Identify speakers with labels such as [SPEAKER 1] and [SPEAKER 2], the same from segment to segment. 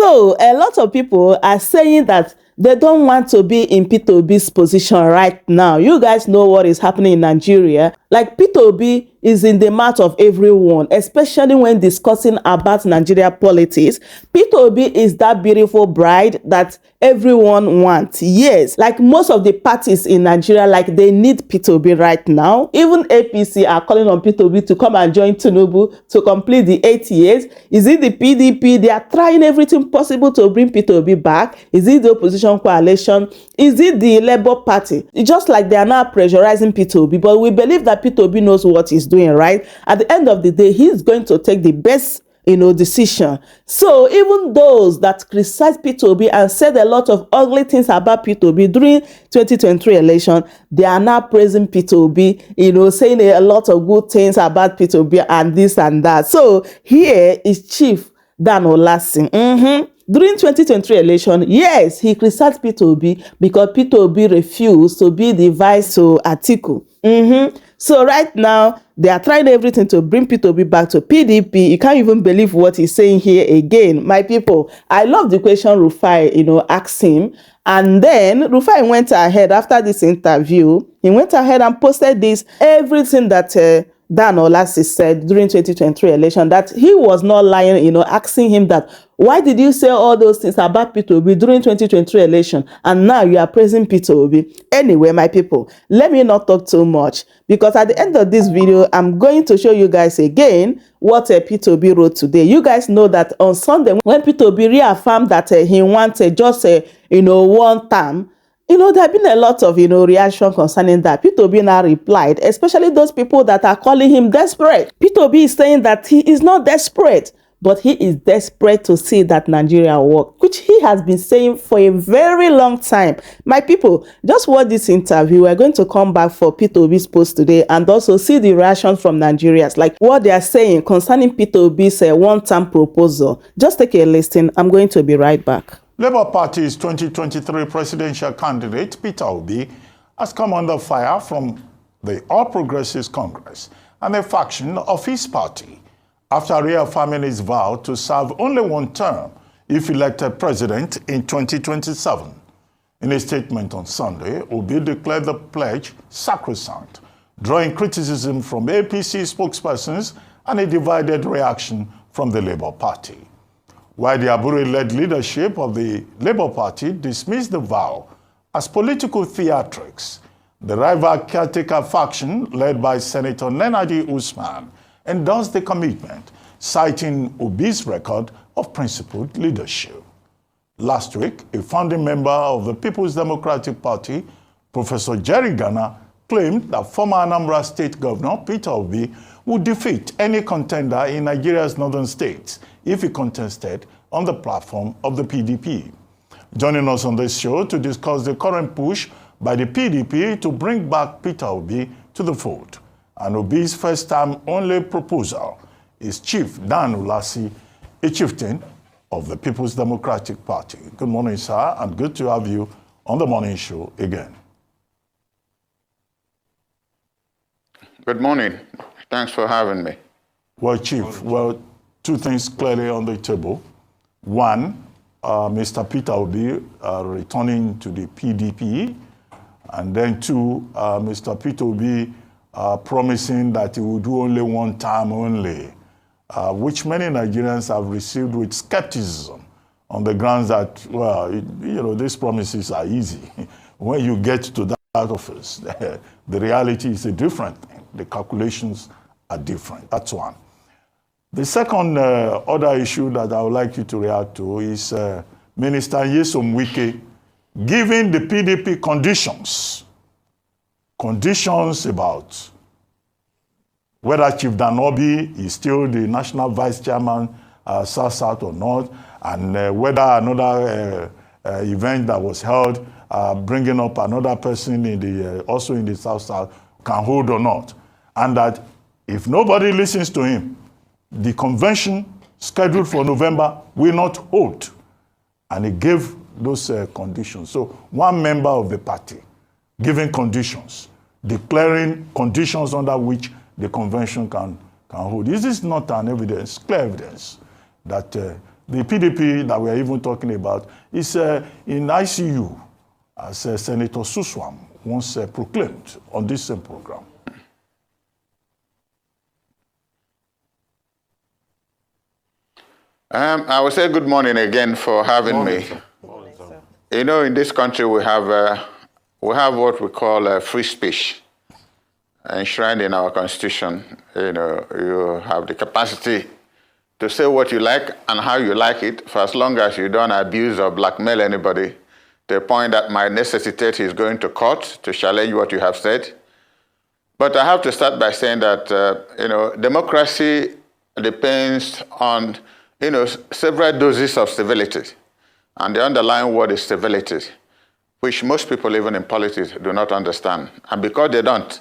[SPEAKER 1] So a lot of people are saying that they don't want to be in Peter Obi's position right now. You guys know what is happening in Nigeria. Like, Peter Obi is in the mouth of everyone, especially when discussing about Nigeria politics. Peter Obi is that beautiful bride that everyone wants. Yes, like most of the parties in Nigeria, like they need Peter Obi right now. Even APC are calling on Peter Obi to come and join Tinubu to complete the 8 years. Is it the PDP? They are trying everything possible to bring Peter Obi back. Is it the opposition coalition? Is it the Labour Party? It's just like they are now pressurizing Peter Obi, but we believe that Peter Obi knows what he's doing, right? At the end of the day, he's going to take the best decision. So even those that criticize Peter Obi and said a lot of ugly things about Peter Obi during 2023 election, they are now praising Peter Obi, saying a lot of good things about Peter Obi and this and that. So here is Chief Dan Ulasi. During 2023 election, yes, he criticized Peter Obi because Peter Obi refused to be the vice to Atiku. So right now, they are trying everything to bring Peter Obi back to PDP. You can't even believe what he's saying here again. My people, I love the question Rufai, asked him. And then Rufai went ahead after this interview. He went ahead and posted this, everything that Dan Ulasi said during 2023 election, that he was not lying, asking him that, why did you say all those things about Peter Obi during 2023 election? And now you are praising Peter Obi. Anyway, my people, let me not talk too much, because at the end of this video, I'm going to show you guys again what Peter Obi wrote today. You guys know that on Sunday, when Peter Obi reaffirmed that he wanted just one term, there have been a lot of, reaction concerning that. Peter Obi now replied, especially those people that are calling him desperate. Peter Obi is saying that he is not desperate, but he is desperate to see that Nigeria work, which he has been saying for a very long time. My people, just watch this interview. We're going to come back for Peter Obi's post today and also see the reactions from Nigerians, like what they are saying concerning Peter Obi's one-term proposal. Just take a listen. I'm going to be right back.
[SPEAKER 2] Labour Party's 2023 presidential candidate, Peter Obi, has come under fire from the All Progressives Congress and a faction of his party, after reaffirming his vow to serve only one term if elected president in 2027. In a statement on Sunday, Obi declared the pledge sacrosanct, drawing criticism from APC spokespersons and a divided reaction from the Labour Party. While the Abure-led leadership of the Labour Party dismissed the vow as political theatrics, the rival caretaker faction, led by Senator Nenadi Usman, endorsed the commitment, citing Obi's record of principled leadership. Last week, a founding member of the People's Democratic Party, Professor Jerry Ghana, claimed that former Anambra State Governor Peter Obi would defeat any contender in Nigeria's northern states if he contested on the platform of the PDP. Joining us on this show to discuss the current push by the PDP to bring back Peter Obi to the fold, and Obi's first-time only proposal, is Chief Dan Ulasi, a chieftain of the People's Democratic Party. Good morning, sir, and good to have you on the morning show again.
[SPEAKER 3] Good morning. Thanks for having me.
[SPEAKER 2] Well, Chief, two things clearly on the table. One, Mr. Peter Obi returning to the PDP, and then two, Mr. Peter Obi promising that he will do only one term only, which many Nigerians have received with skepticism on the grounds that, well, these promises are easy. When you get to that office, the reality is a different thing. The calculations are different. That's one. The second other issue that I would like you to react to is Minister Nyesom Wike giving the PDP conditions about whether Chief Dan Obi is still the national vice chairman, South or not, and whether another event that was held bringing up another person in the also in the South can hold or not, and that if nobody listens to him, the convention scheduled for November will not hold. And he gave those conditions. So one member of the party giving conditions, declaring conditions under which the convention can hold. Is this not an evidence, clear evidence, that The PDP that we're even talking about is in ICU, as Senator Suswam once proclaimed on this same program.
[SPEAKER 3] I will say good morning again for having me.
[SPEAKER 2] Morning, sir.
[SPEAKER 3] You know, in this country we have what we call free speech enshrined in our constitution. You know, you have the capacity to say what you like and how you like it, for as long as you don't abuse or blackmail anybody to a point that might necessitate his going to court to challenge what you have said. But I have to start by saying that, you know, democracy depends on, you know, several doses of civility. And the underlying word is civility, which most people, even in politics, do not understand. And because they don't,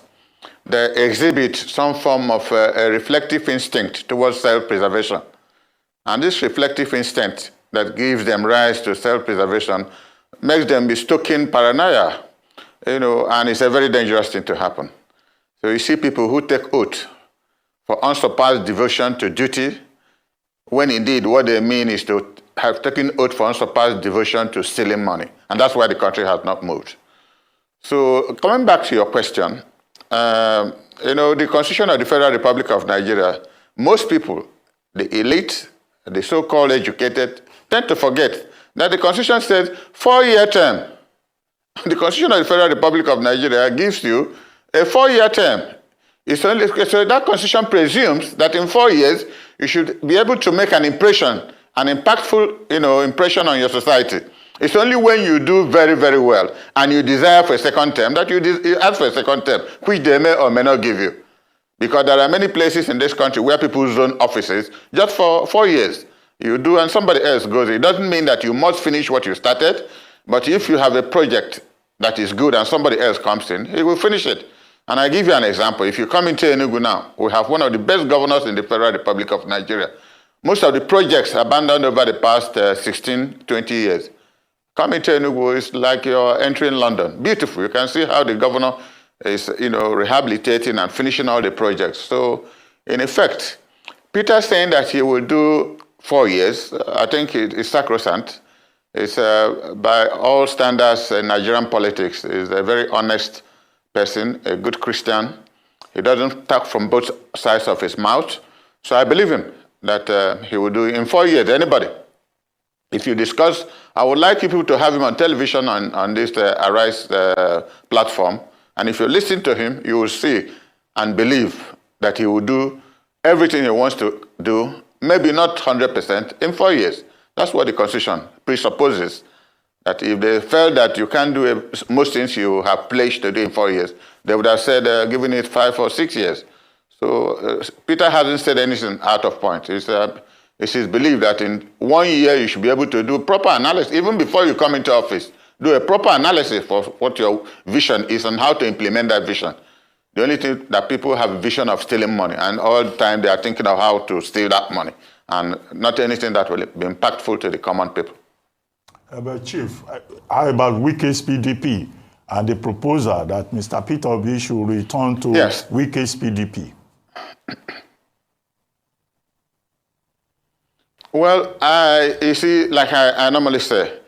[SPEAKER 3] they exhibit some form of a reflective instinct towards self-preservation. And this reflective instinct that gives them rise to self-preservation makes them be stoking paranoia, you know, and it's a very dangerous thing to happen. So you see people who take oath for unsurpassed devotion to duty, when indeed what they mean is to have taken oath for unsurpassed devotion to stealing money. And that's why the country has not moved. So coming back to your question, you know, the Constitution of the Federal Republic of Nigeria, most people, the elite, the so-called educated, tend to forget that the Constitution says 4-year term. The Constitution of the Federal Republic of Nigeria gives you a 4-year term. It's only, so that Constitution presumes that in 4 years, you should be able to make an impression, an impactful, you know, impression on your society. It's only when you do very, very well and you desire for a second term that you ask for a second term, which they may or may not give you. Because there are many places in this country where people zone offices just for 4 years. You do and somebody else goes. It doesn't mean that you must finish what you started, but if you have a project that is good and somebody else comes in, he will finish it. And I give you an example. If you come into Enugu now, we have one of the best governors in the Federal Republic of Nigeria. Most of the projects abandoned over the past 16, 20 years. Coming to Enugu is like you're entering London. Beautiful. You can see how the governor is, you know, rehabilitating and finishing all the projects. So, in effect, Peter saying that he will do 4 years, I think it is sacrosanct. It's, by all standards in Nigerian politics, is a very honest person, a good Christian. He doesn't talk from both sides of his mouth. So I believe him that he will do it in 4 years. Anybody, if you discuss, I would like people to have him on television on this Arise platform. And if you listen to him, you will see and believe that he will do everything he wants to do, maybe not 100%, in 4 years. That's what the Constitution presupposes. That if they felt that you can't do most things you have pledged to do in 4 years, they would have said, giving it 5 or 6 years. So Peter hasn't said anything out of point. It's his belief that in 1 year you should be able to do proper analysis, even before you come into office. Do a proper analysis for what your vision is and how to implement that vision. The only thing that people have a vision of stealing money, and all the time they are thinking of how to steal that money, and not anything that will be impactful to the common people.
[SPEAKER 2] But Chief, how about Wike's PDP and the proposal that Mr. Peter Obi should return to Wike's PDP?
[SPEAKER 3] Well, you see, like I normally say,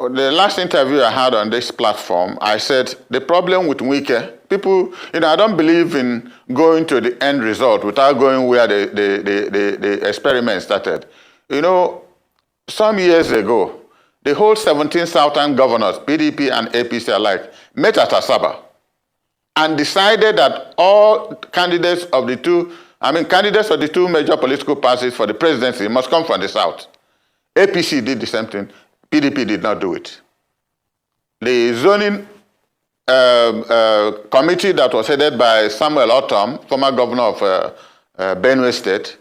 [SPEAKER 3] the last interview I had on this platform, I said the problem with Wike, people, you know, I don't believe in going to the end result without going where the experiment started. You know, some years ago, the whole 17 Southern governors, PDP and APC alike, met at Asaba and decided that all candidates of the two major political parties for the presidency must come from the South. APC did the same thing. PDP did not do it. The zoning committee that was headed by Samuel Otom, former governor of Benue State,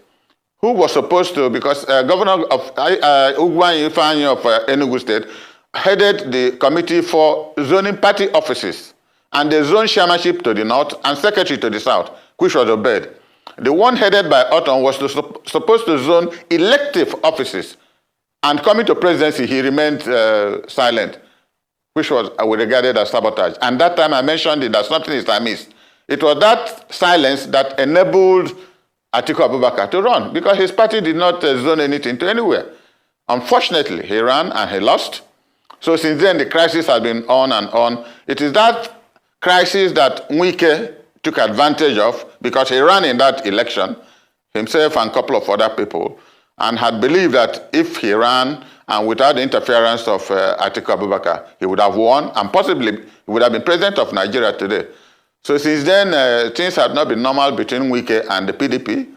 [SPEAKER 3] who was supposed to, because governor of Ugwan Ifeanyi of Enugu State, headed the committee for zoning party offices, and the zone chairmanship to the north and secretary to the south, which was obeyed. The one headed by Otom was supposed to zone elective offices, and coming to presidency, he remained silent, which was regarded as sabotage. And that time I mentioned it that something is amiss. It was that silence that enabled Atiku Abubakar to run because his party did not zone anything to anywhere. Unfortunately, he ran and he lost. So since then, the crisis has been on and on. It is that crisis that Wike took advantage of because he ran in that election, himself and a couple of other people, and had believed that if he ran and without the interference of Atiku Abubakar, he would have won and possibly he would have been president of Nigeria today. So since then, things have not been normal between Wike and the PDP.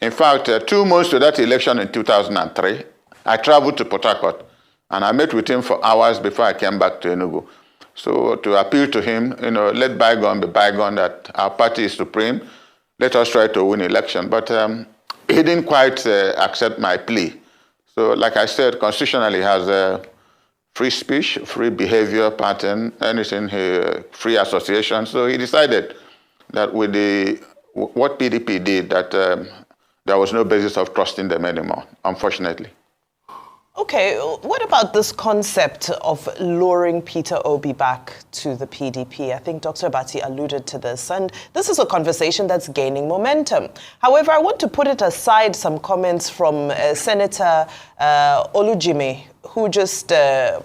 [SPEAKER 3] In fact, 2 months to that election in 2003, I traveled to Port Harcourt and I met with him for hours before I came back to Enugu. So to appeal to him, let bygone be bygone, that our party is supreme. Let us try to win election. But he didn't quite accept my plea. So like I said, constitutionally he has free speech, free behavior pattern, anything, free association. So he decided that with what PDP did, that there was no basis of trusting them anymore, unfortunately.
[SPEAKER 4] Okay, what about this concept of luring Peter Obi back to the PDP? I think Dr. Abati alluded to this, and this is a conversation that's gaining momentum. However, I want to put it aside some comments from Senator Olujimi, who just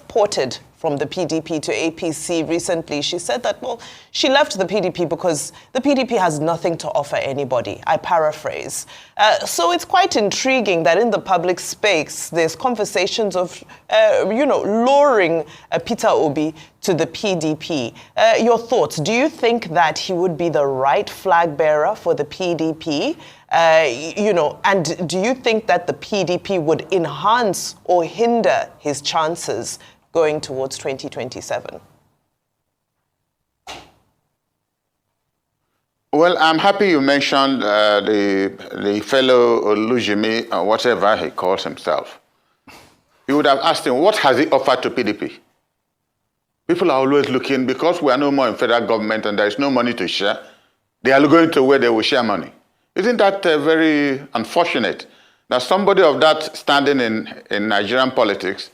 [SPEAKER 4] ported from the PDP to APC recently. She said that, well, she left the PDP because the PDP has nothing to offer anybody. I paraphrase. So it's quite intriguing that in the public space, there's conversations of, luring Peter Obi to the PDP. Your thoughts? Do you think that he would be the right flag bearer for the PDP? And do you think that the PDP would enhance or hinder his chances going towards 2027?
[SPEAKER 3] Well, I'm happy you mentioned the fellow Olujimi, or whatever he calls himself. You would have asked him, what has he offered to PDP? People are always looking, because we are no more in federal government and there is no money to share, they are going to where they will share money. Isn't that very unfortunate that somebody of that standing in Nigerian politics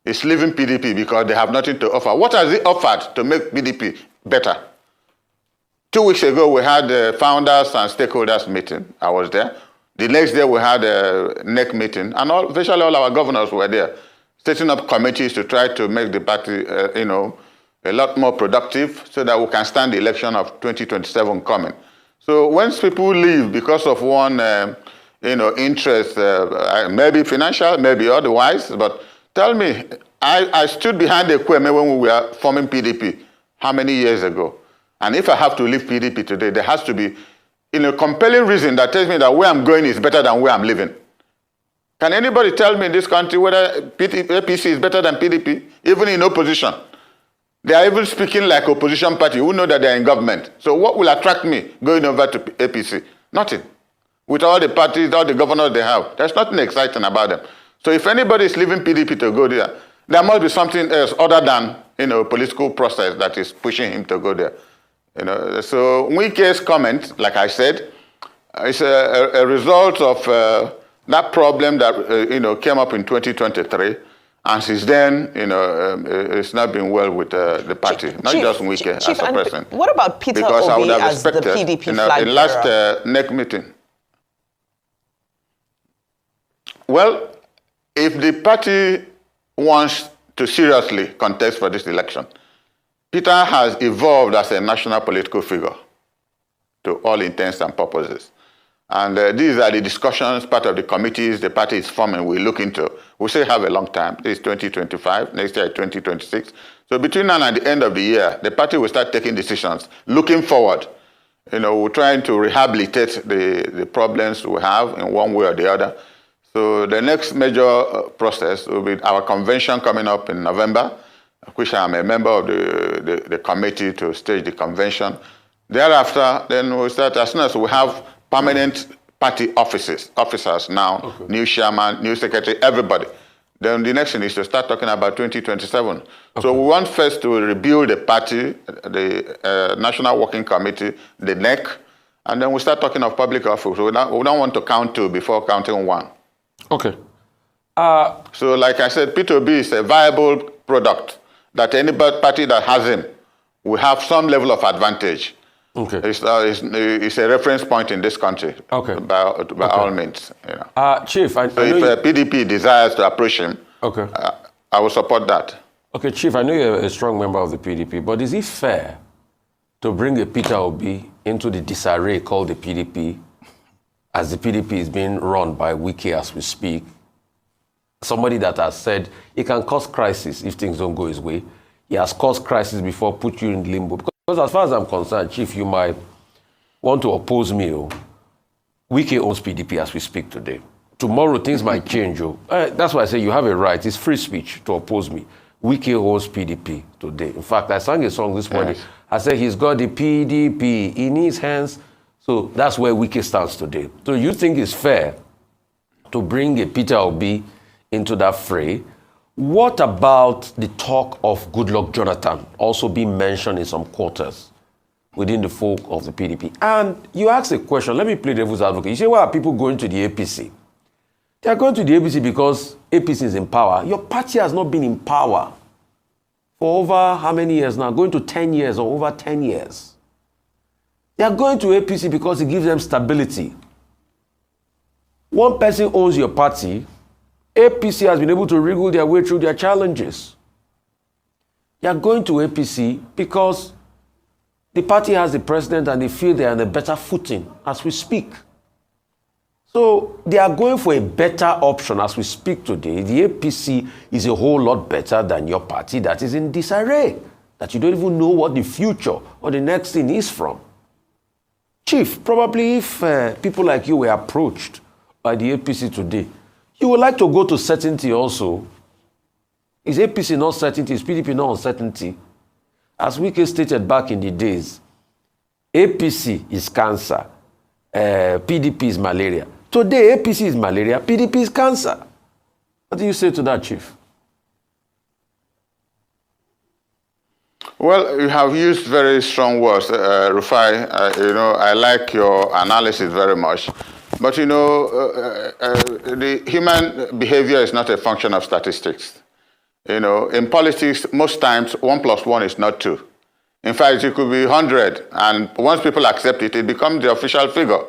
[SPEAKER 3] is leaving PDP because they have nothing to offer? What has he offered to make PDP better? 2 weeks ago, we had a founders and stakeholders meeting. I was there. The next day, we had a NEC meeting, and virtually all our governors were there, setting up committees to try to make the party, a lot more productive so that we can stand the election of 2027 coming. So once people leave because of one, interest, maybe financial, maybe otherwise, but tell me, I stood behind the Kweme when we were forming PDP, how many years ago? And if I have to leave PDP today, there has to be a compelling reason that tells me that where I'm going is better than where I'm living. Can anybody tell me in this country whether APC is better than PDP, even in opposition? They are even speaking like opposition party who know that they are in government. So what will attract me going over to APC? Nothing. With all the parties, all the governors they have, there's nothing exciting about them. So if anybody is leaving PDP to go there, there must be something else other than political process that is pushing him to go there. So Wike's comment, like I said, is a result of that problem that came up in 2023, and since then, it's not been well with the party, not just Wike as a person.
[SPEAKER 4] What about Peter Obi as the PDP flag bearer?
[SPEAKER 3] In last NEC meeting. Well, if the party wants to seriously contest for this election, Peter has evolved as a national political figure to all intents and purposes. And these are the discussions, part of the committees the party is forming, we look into. We still have a long time. This is 2025, next year 2026. So between now and the end of the year, the party will start taking decisions, looking forward. We're trying to rehabilitate the problems we have in one way or the other. So the next major process will be our convention coming up in November, which I am a member of the committee to stage the convention. Thereafter, then we'll start, as soon as we have permanent party officers now, okay. New chairman, new secretary, everybody. Then the next thing is to start talking about 2027. Okay. So we want first to rebuild the party, the National Working Committee, the NEC, and then we start talking of public office. We don't want to count 2 before counting 1.
[SPEAKER 5] Okay.
[SPEAKER 3] So like I said, Peter Obi is a viable product that any party that has him will have some level of advantage. Okay. It's a reference point in this country.
[SPEAKER 5] Okay.
[SPEAKER 3] By all means. You know.
[SPEAKER 5] Chief, I
[SPEAKER 3] So
[SPEAKER 5] know
[SPEAKER 3] if PDP desires to approach him,
[SPEAKER 5] okay.
[SPEAKER 3] I will support that.
[SPEAKER 5] Okay, Chief, I know you're a strong member of the PDP, but is it fair to bring a Peter Obi into the disarray called the PDP, as the PDP is being run by Wike as we speak? Somebody that has said he can cause crisis if things don't go his way. He has caused crisis before, put you in limbo. Because as far as I'm concerned, Chief, you might want to oppose me. Wike owns PDP as we speak today. Tomorrow, things might change. That's why I say you have a right. It's free speech to oppose me. Wike owns PDP today. In fact, I sang a song this morning. Yes. I said he's got the PDP in his hands. So that's where Wike stands today. So you think it's fair to bring a Peter Obi into that fray? What about the talk of Goodluck Jonathan also being mentioned in some quarters within the folk of the PDP? And you ask a question, let me play devil's advocate. You say, why are people going to the APC? They are going to the APC because APC is in power. Your party has not been in power for over how many years now? Going to 10 years or over 10 years. They are going to APC because it gives them stability. One person owns your party. APC has been able to wriggle their way through their challenges. They are going to APC because the party has the president and they feel they are on a better footing as we speak. So they are going for a better option as we speak today. The APC is a whole lot better than your party that is in disarray, that you don't even know what the future or the next thing is from. Chief, probably if people like you were approached by the APC today, you would like to go to certainty also. Is APC not certainty? Is PDP not uncertainty? As Wike stated back in the days, APC is cancer, PDP is malaria. Today, APC is malaria, PDP is cancer. What do you say to that, Chief?
[SPEAKER 3] Well, you have used very strong words, Rufai. I like your analysis very much. But, the human behavior is not a function of statistics. In politics, most times, 1 + 1 is not 2. In fact, it could be 100. And once people accept it, it becomes the official figure.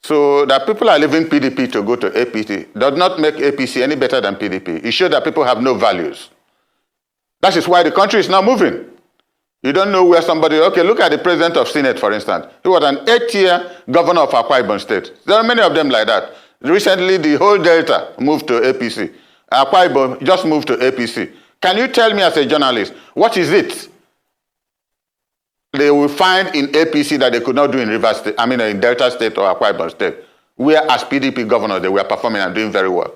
[SPEAKER 3] So that people are leaving PDP to go to APC does not make APC any better than PDP. It shows that people have no values. That is why the country is not moving. You don't know where somebody, okay, look at the president of Senate, for instance. He was an 8-year governor of Akwa Ibom State. There are many of them like that. Recently, the whole Delta moved to APC. Akwa Ibom just moved to APC. Can you tell me as a journalist, what is it they will find in APC that they could not do in Rivers State, in Delta State or Akwa Ibom State, where as PDP governors they were performing and doing very well?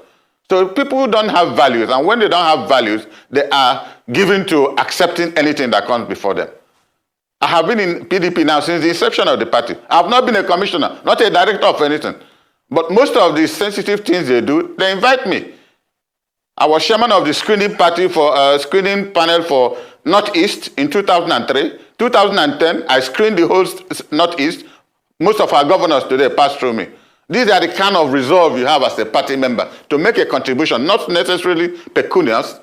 [SPEAKER 3] So people don't have values, and when they don't have values, they are given to accepting anything that comes before them. I have been in PDP now since the inception of the party. I have not been a commissioner, not a director of anything. But most of the sensitive things they do, they invite me. I was chairman of the screening panel for Northeast in 2003. 2010, I screened the whole Northeast. Most of our governors today passed through me. These are the kind of resolve you have as a party member to make a contribution, not necessarily pecunious.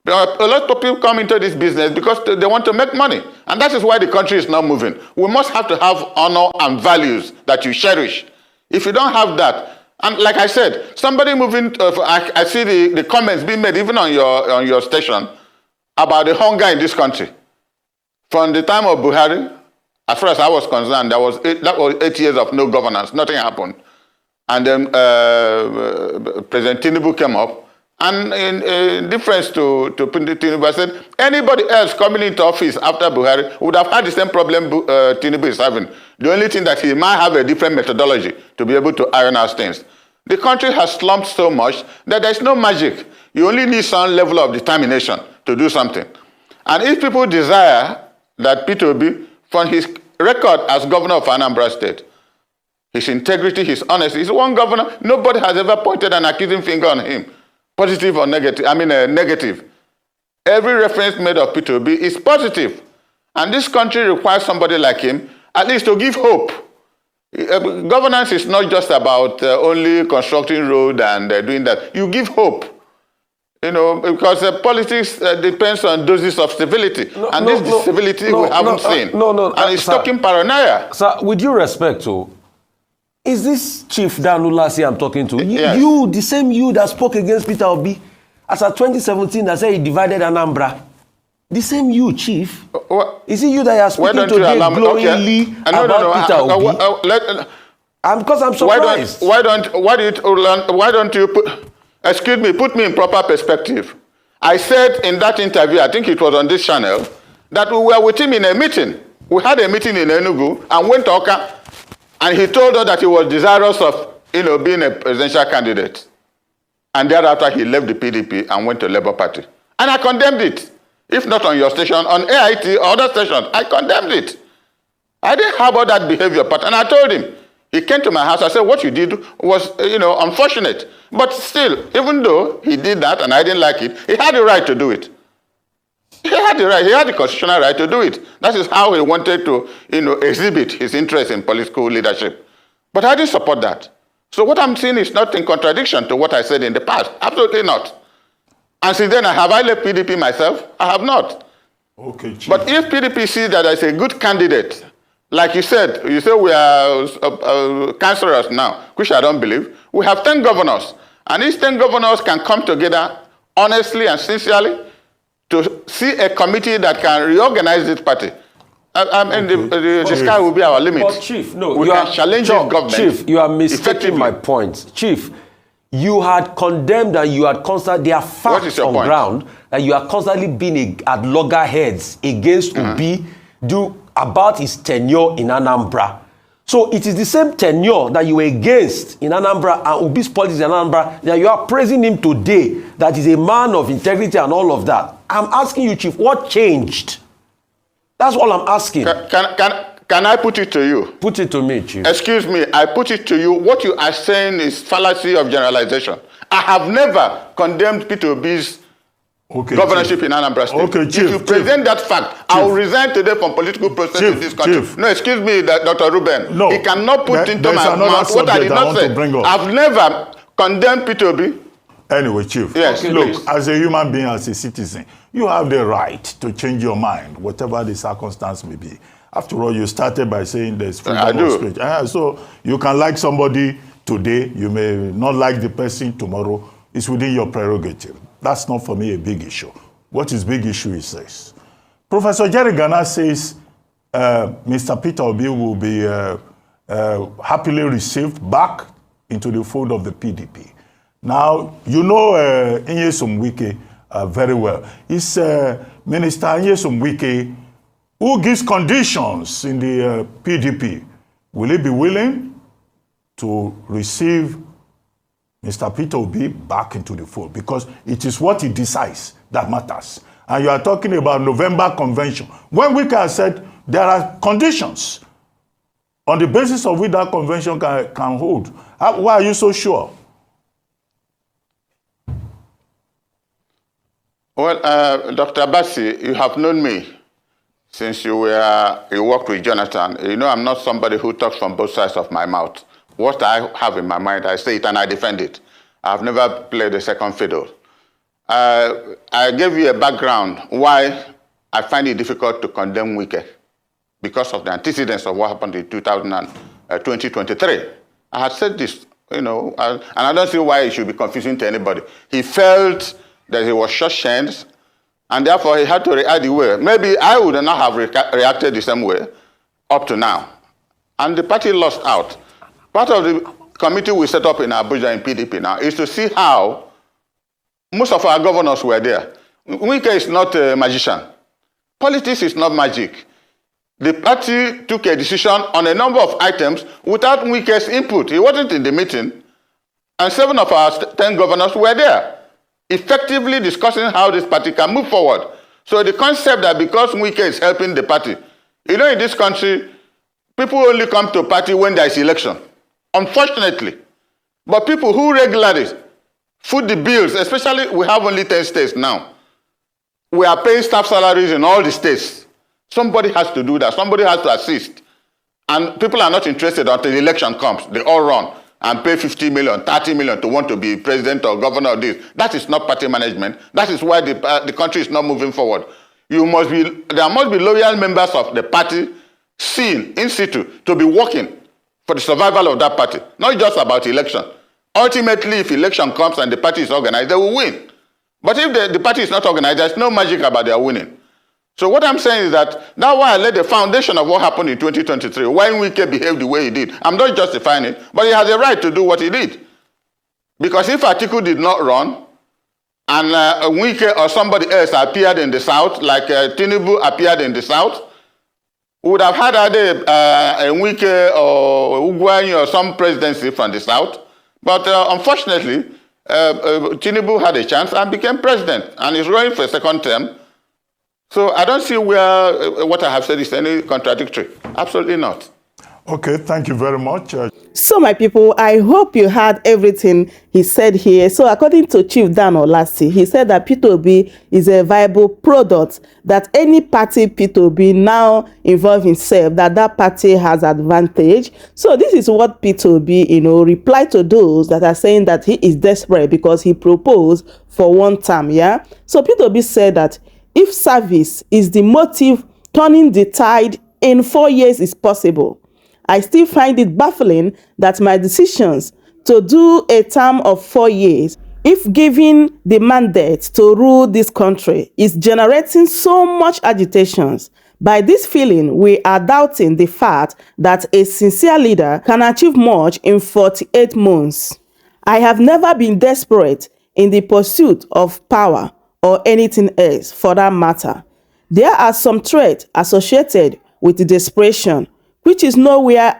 [SPEAKER 3] A lot of people come into this business because they want to make money. And that is why the country is not moving. We must have to have honor and values that you cherish. If you don't have that, and like I said, somebody moving, I see the comments being made even on your station about the hunger in this country. From the time of Buhari, as far as I was concerned, that was 8 years of no governance. Nothing happened. And then President Tinubu came up, and in difference to Tinubu, I said, anybody else coming into office after Buhari would have had the same problem Tinubu is having. The only thing that he might have a different methodology to be able to iron out things. The country has slumped so much that there's no magic. You only need some level of determination to do something. And if people desire that Peter Obi, from his record as governor of Anambra State, his integrity, his honesty, he's one governor, nobody has ever pointed an accusing finger on him, positive or negative, negative. Every reference made of Peter Obi is positive. And this country requires somebody like him, at least to give hope. Governance is not just about only constructing road and doing that. You give hope. You know, because politics depends on doses of civility. This civility we haven't seen. And it's talking paranoia.
[SPEAKER 5] Sir, with due respect, is this Chief Dan Ulasi I'm talking to?
[SPEAKER 3] Yes.
[SPEAKER 5] You, the same you that spoke against Peter Obi as of 2017 that said he divided Anambra. The same you, Chief. Is it you that are speaking today glowingly about Peter Obi? Because I'm surprised.
[SPEAKER 3] Why don't you put, excuse me, put me in proper perspective. I said in that interview, I think it was on this channel, that we were with him in a meeting. We had a meeting in Enugu and went to Oka, and he told us that he was desirous of, being a presidential candidate. And thereafter, he left the PDP and went to Labour Party. And I condemned it. If not on your station, on AIT or other stations, I condemned it. I didn't harbor that behavior pattern. And I told him, he came to my house, I said, what you did was, unfortunate. But still, even though he did that and I didn't like it, he had the right to do it. He had the right, he had the constitutional right to do it. That is how he wanted to, exhibit his interest in political leadership. But I didn't support that. So what I'm saying is not in contradiction to what I said in the past. Absolutely not. And since then, have I left PDP myself? I have not.
[SPEAKER 2] Okay, Chief.
[SPEAKER 3] But if PDP sees that as a good candidate, like you said we are cancerous now, which I don't believe. We have 10 governors. And these 10 governors can come together honestly and sincerely to see a committee that can reorganize this party. The sky will be our limit.
[SPEAKER 5] But Chief, no,
[SPEAKER 3] we can challenge this government.
[SPEAKER 5] Chief, you are mistaking my point. Chief, you had condemned and you had constantly, there are facts on ground that you are constantly being at loggerheads against Obi about his tenure in Anambra. So it is the same tenure that you were against in Anambra and Obi's politics in Anambra that you are praising him today, that is a man of integrity and all of that. I'm asking you, Chief, what changed? That's all I'm asking.
[SPEAKER 3] Can I put it to you?
[SPEAKER 5] Put it to me, Chief.
[SPEAKER 3] Excuse me, I put it to you. What you are saying is fallacy of generalization. I have never condemned Peter Obi's governorship Chief. In Anambra State.
[SPEAKER 2] Okay, Chief,
[SPEAKER 3] if you present that fact, Chief. I will resign today from political process in this country.
[SPEAKER 2] Chief.
[SPEAKER 3] No, excuse me, Dr. Ruben.
[SPEAKER 2] No,
[SPEAKER 3] he cannot put into my mouth what I did not say. I've never condemned Peter Obi.
[SPEAKER 2] Anyway, Chief,
[SPEAKER 3] yes,
[SPEAKER 2] look, as a human being, as a citizen, you have the right to change your mind, whatever the circumstance may be. After all, you started by saying there's freedom of speech. So you can like somebody today, you may not like the person tomorrow. It's within your prerogative. That's not for me a big issue. What is big issue is this. Professor Jerry Ghana says Mr. Peter Obi will be happily received back into the fold of the PDP. Now, you know Nyesom Wike very well. It's Minister Nyesom Wike who gives conditions in the PDP. Will he be willing to receive Mr. Peter Obi back into the fold? Because it is what he decides that matters. And you are talking about November convention. When Wike has said there are conditions on the basis of which that convention can hold. Why are you so sure?
[SPEAKER 3] Well, Dr. Bassi, you have known me since you worked with Jonathan. You know I'm not somebody who talks from both sides of my mouth. What I have in my mind, I say it and I defend it. I've never played a second fiddle. I gave you a background why I find it difficult to condemn Wike because of the antecedents of what happened in 2023. I had said this, and I don't see why it should be confusing to anybody. He felt that he was short-changed, and therefore he had to react the way. Maybe I would not have reacted the same way up to now. And the party lost out. Part of the committee we set up in Abuja in PDP now is to see how most of our governors were there. Wike is not a magician. Politics is not magic. The party took a decision on a number of items without Wike's input. He wasn't in the meeting. And 7 of our 10 governors were there, effectively discussing how this party can move forward. So the concept that because Wike is helping the party, in this country, people only come to a party when there is election, unfortunately. But people who regularly foot the bills, especially we have only 10 states now. We are paying staff salaries in all the states. Somebody has to do that. Somebody has to assist. And people are not interested until the election comes. They all run. and pay 50 million, 30 million to want to be president or governor of this. That is not party management. That is why the country is not moving forward. There must be loyal members of the party seen in situ to be working for the survival of that party, not just about election. Ultimately, if election comes and the party is organized, they will win. But if the party is not organized, there's no magic about their winning. So what I'm saying is that's why I laid the foundation of what happened in 2023, why Wike behaved the way he did. I'm not justifying it, but he has a right to do what he did. Because if Atiku did not run, and Wike or somebody else appeared in the South, like Tinubu appeared in the South, we would have had either Wike or Ugwuanyi or some presidency from the South. But unfortunately, Tinubu had a chance and became president, and is running for a second term. So I don't see where what I have said is any contradictory. Absolutely not.
[SPEAKER 2] Okay, thank you very much.
[SPEAKER 1] So my people, I hope you heard everything he said here. So according to Chief Dan Ulasi, he said that Peter Obi is a viable product, that any party Peter Obi now involve himself, that party has advantage. So this is what Peter Obi, replied to those that are saying that he is desperate because he proposed for one term, yeah? So Peter Obi said that if service is the motive, turning the tide in 4 years is possible. I still find it baffling that my decisions to do a term of 4 years, if given the mandate to rule this country, is generating so much agitations. By this feeling, we are doubting the fact that a sincere leader can achieve much in 48 months. I have never been desperate in the pursuit of power or anything else for that matter. There are some traits associated with desperation, which is nowhere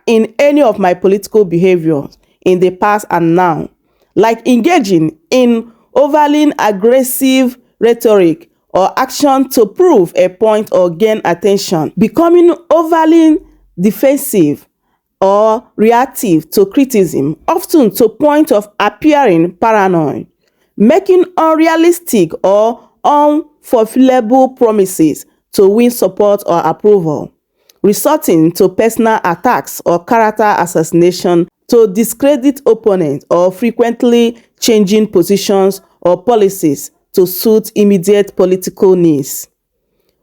[SPEAKER 1] in any of my political behaviors in the past and now, like engaging in overly aggressive rhetoric or action to prove a point or gain attention, becoming overly defensive or reactive to criticism, often to point of appearing paranoid, making unrealistic or unfulfillable promises to win support or approval, resorting to personal attacks or character assassination to discredit opponents, or frequently changing positions or policies to suit immediate political needs.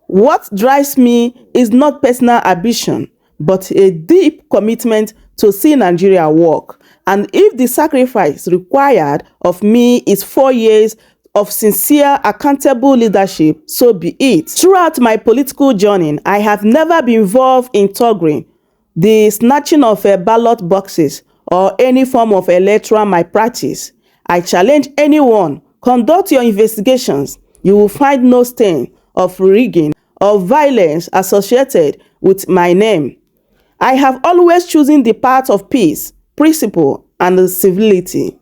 [SPEAKER 1] What drives me is not personal ambition, but a deep commitment to see Nigeria work. And if the sacrifice required of me is 4 years of sincere, accountable leadership, so be it. Throughout my political journey, I have never been involved in thuggery, the snatching of ballot boxes, or any form of electoral malpractice. I challenge anyone, conduct your investigations. You will find no stain of rigging or violence associated with my name. I have always chosen the path of peace, principle, and civility.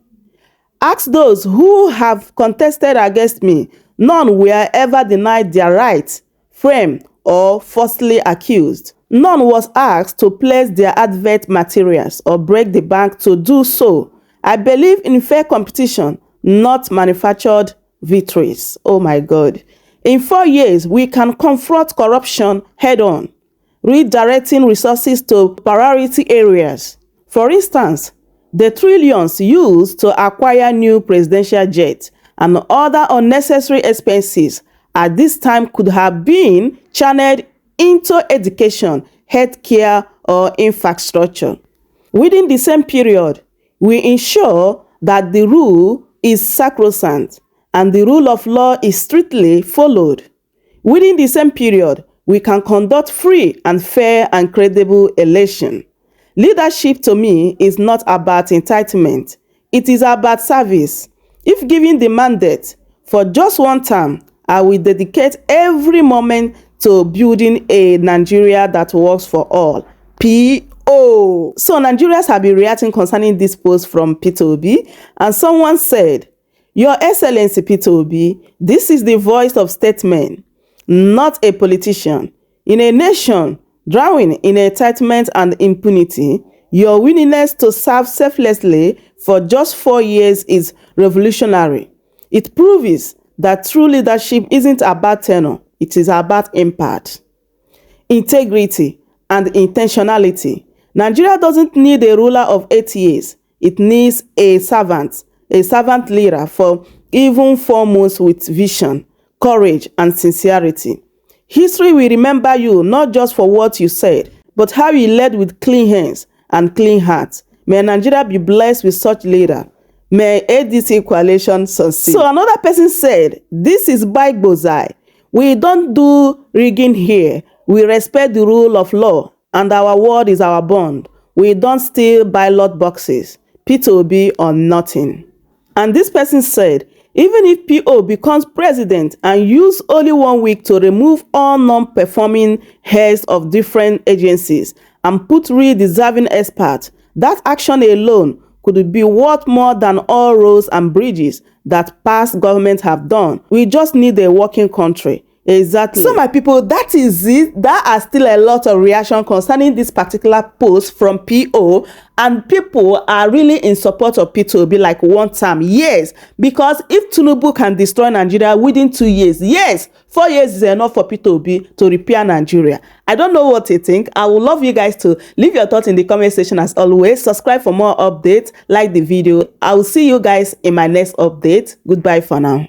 [SPEAKER 1] Ask those who have contested against me. None were ever denied their rights, framed, or falsely accused. None was asked to place their advert materials or break the bank to do so. I believe in fair competition, not manufactured victories. Oh my God. In 4 years, we can confront corruption head-on, redirecting resources to priority areas. For instance, the trillions used to acquire new presidential jets and other unnecessary expenses at this time could have been channeled into education, healthcare, or infrastructure. Within the same period, we ensure that the rule is sacrosanct and the rule of law is strictly followed. Within the same period, we can conduct free and fair and credible election. Leadership to me is not about entitlement. It is about service. If given the mandate for just one term, I will dedicate every moment to building a Nigeria that works for all. P.O. So Nigerians have been reacting concerning this post from Peter Obi, and someone said, Your Excellency Peter Obi, this is the voice of statesman, not a politician. In a nation drowning in entitlement and impunity, your willingness to serve selflessly for just 4 years is revolutionary. It proves that true leadership isn't about tenure, it is about impact, integrity, and intentionality. Nigeria doesn't need a ruler of 8 years. it needs a servant leader for even 4 months with vision, courage, and sincerity. History will remember you not just for what you said, but how you led with clean hands and clean hearts. May Nigeria be blessed with such leader. May ADC coalition succeed. So another person said, this is Bozai. We don't do rigging here. We respect the rule of law, and our word is our bond. We don't steal ballot boxes. Peter Obi or nothing. And this person said, even if PO becomes president and use only 1 week to remove all non-performing heads of different agencies and put real deserving experts, that action alone could be worth more than all roads and bridges that past governments have done. We just need a working country. Exactly. So my people, that is it. There are still a lot of reaction concerning this particular post from PO, and people are really in support of Peter Obi like one time. Yes, because if Tinubu can destroy Nigeria within 2 years, yes, 4 years is enough for Peter Obi to repair Nigeria. I don't know what you think. I would love you guys to leave your thoughts in the comment section as always. Subscribe for more updates, like the video. I will see you guys in my next update. Goodbye for now.